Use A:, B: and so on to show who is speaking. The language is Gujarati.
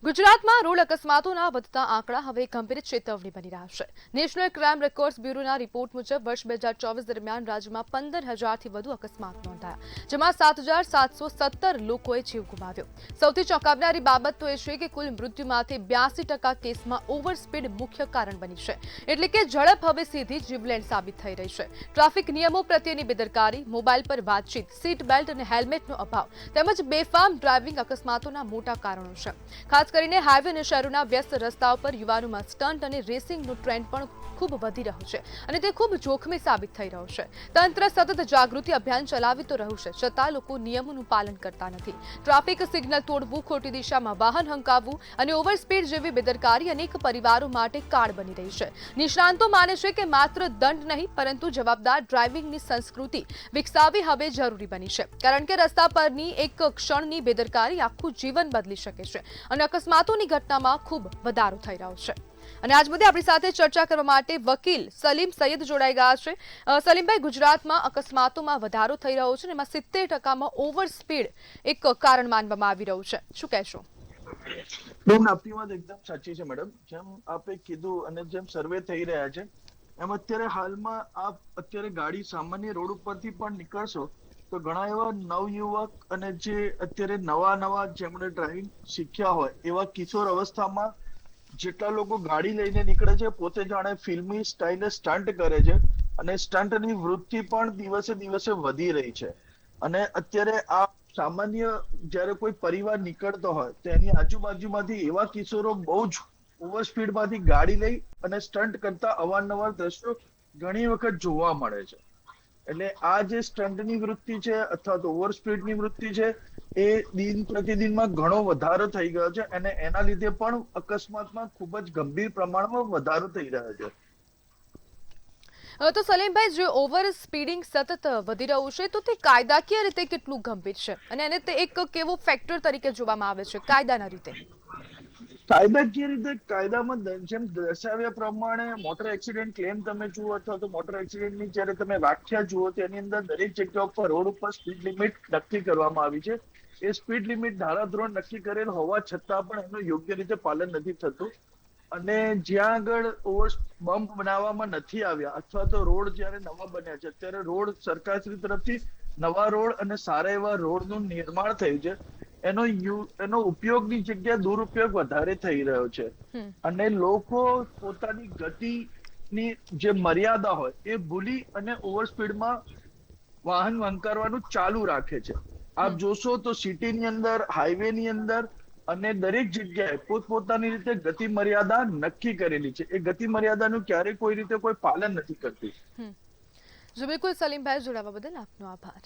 A: ગુજરાતમાં રોડ અકસ્માતોના વધતા આંકડા હવે ગંભીર ચેતવણી બની રહ્યા છે। નેશનલ ક્રાઇમ રેકોર્ડ્સ બ્યુરોના રિપોર્ટ મુજબ વર્ષ 2024 દરમિયાન રાજ્યમાં 15,000થી વધુ અકસ્માત નોંધાયા, જેમાં 7,717 લોકોએ જીવ ગુમાવ્યો। સૌથી ચોંકાવનારી બાબત તો એ છે કે કુલ મૃત્યુમાંથી 82% કેસમાં ઓવર સ્પીડ મુખ્ય કારણ બની છે, એટલે કે ઝડપ હવે સીધી જીવલેણ સાબિત થઈ રહી છે। ટ્રાફિક નિયમો પ્રત્યેની બેદરકારી, મોબાઈલ પર વાતચીત, સીટ બેલ્ટ અને હેલ્મેટનો અભાવ તેમજ બેફામ ડ્રાઇવિંગ અકસ્માતોના મોટા કારણો છે। ખાસ કરીને હાઈવે અને શહેરોના વ્યસ્ત રસ્તાઓ પર યુવાનોમાં સ્ટન્ટ અને રેસિંગનો ટ્રેન્ડ પણ ખૂબ વધી રહ્યો છે અને તે ખૂબ જોખમી સાબિત થઈ રહ્યો છે। તંત્ર સતત જાગૃતિ અભિયાન ચલાવી તો રહ્યું છે, છતાં લોકો નિયમોનું પાલન કરતા નથી। ટ્રાફિક સિગ્નલ તોડવું, ખોટી દિશામાં વાહન હંકાવવું અને ઓવર સ્પીડ જેવી બેદરકારી અનેક પરિવારો માટે કાળ બની રહી છે। નિષ્ણાંતો માને છે કે માત્ર દંડ નહીં, પરંતુ જવાબદાર ડ્રાઇવિંગની સંસ્કૃતિ વિકસાવવી હવે જરૂરી બની છે, કારણ કે રસ્તા પરની એક ક્ષણની બેદરકારી આખું જીવન બદલી શકે છે અને અકસ્માતોની ઘટનામાં ખૂબ વધારો થઈ રહ્યો છે। અને આજ મુદ્દે આપણી સાથે ચર્ચા કરવા માટે વકીલ સલીમ સૈયદ જોડાઈ ગયા છે। સલીમભાઈ, ગુજરાતમાં અકસ્માતોમાં વધારો થઈ રહ્યો છે અને એમાં 70%માં ઓવર સ્પીડ એક કારણ માનવામાં આવી રહ્યું છે, શું કહેશો?
B: બેન, આપની વાત એકદમ સાચી છે મેડમ। જેમ આપે કીધું અને જેમ સર્વે થઈ રહ્યા છે એમ અત્યારે હાલમાં આપ અત્યારે ગાડી સામાન્ય રોડ ઉપરથી પણ નીકળશો તો ઘણા એવા નવયુવક અને જે અત્યારે નવા જેમણે ડ્રાઇવિંગ શીખ્યા હોય એવા કિશોર અવસ્થામાં જેટલા લોકો ગાડી લઈને નીકળે છે, પોતે જાણે ફિલ્મી સ્ટાઇલે સ્ટન્ટ કરે છે અને સ્ટન્ટની વૃત્તિ પણ દિવસે દિવસે વધી રહી છે। અને અત્યારે આ સામાન્ય જ્યારે કોઈ પરિવાર નીકળતો હોય તો એની આજુબાજુમાંથી એવા કિશોરો બહુ જ ઓવર સ્પીડમાંથી ગાડી લઈ અને સ્ટન્ટ કરતા અવારનવાર દ્રશ્યો ઘણી વખત જોવા મળે છે। એટલે આ જે સ્ટન્ટની વૃત્તિ છે અથવા તો ઓવર સ્પીડની વૃત્તિ છે એ દિન પ્રતિદિનમાં ઘણો વધારો થઈ ગયો છે અને એના લીધે પણ અકસ્માતમાં ખૂબ જ ગંભીર પ્રમાણમાં વધારો થઈ રહ્યો છે।
A: તો સલીમભાઈ, જે ઓવર સ્પીડિંગ સતત વધી રહ્યું છે તો તે કાયદાકીય રીતે કેટલું ગંભીર છે અને એને તે એક કેવો ફેક્ટર તરીકે જોવામાં આવે છે કાયદાના રીતે?
B: કાયદાકીય રીતે કાયદામાં જેમ દર્શાવ્યા પ્રમાણે મોટર એક્સિડન્ટ ક્લેમ તમે જુઓ અથવા તો મોટર એક્સિડન્ટની જ્યારે તમે વ્યાખ્યા જુઓ તેની અંદર દરેક જગ્યા ઉપર રોડ ઉપર સ્પીડ લિમિટ નક્કી કરવામાં આવી છે। એ સ્પીડ લિમિટ ધારાધોરણ નક્કી કરેલ હોવા છતાં પણ એનું યોગ્ય રીતે પાલન નથી થતું અને જ્યાં આગળ ઓવર બમ્પ બનાવવામાં નથી આવ્યા અથવા તો રોડ જ્યારે નવા બન્યા છે, અત્યારે રોડ સરકારશ્રી તરફથી નવા રોડ અને સારા એવા રોડનું નિર્માણ થયું છે, એનો ઉપયોગની જગ્યાએ દુરુપયોગ વધારે થઈ રહ્યો છે અને લોકો પોતાની ગતિની જે મર્યાદા હોય એ ભૂલી અને ઓવર સ્પીડમાં વાહન વંકારવાનું ચાલુ રાખે છે। આપ જોશો તો સિટીની અંદર, હાઈવેની અંદર અને દરેક જગ્યાએ પોતપોતાની રીતે ગતિ મર્યાદા નક્કી કરેલી છે। એ ગતિ મર્યાદાનું ક્યારેય કોઈ રીતે કોઈ પાલન નથી કરતી।
A: જો બિલકુલ, સલીમભાઈ, જોડાવા બદલ આપનો આભાર।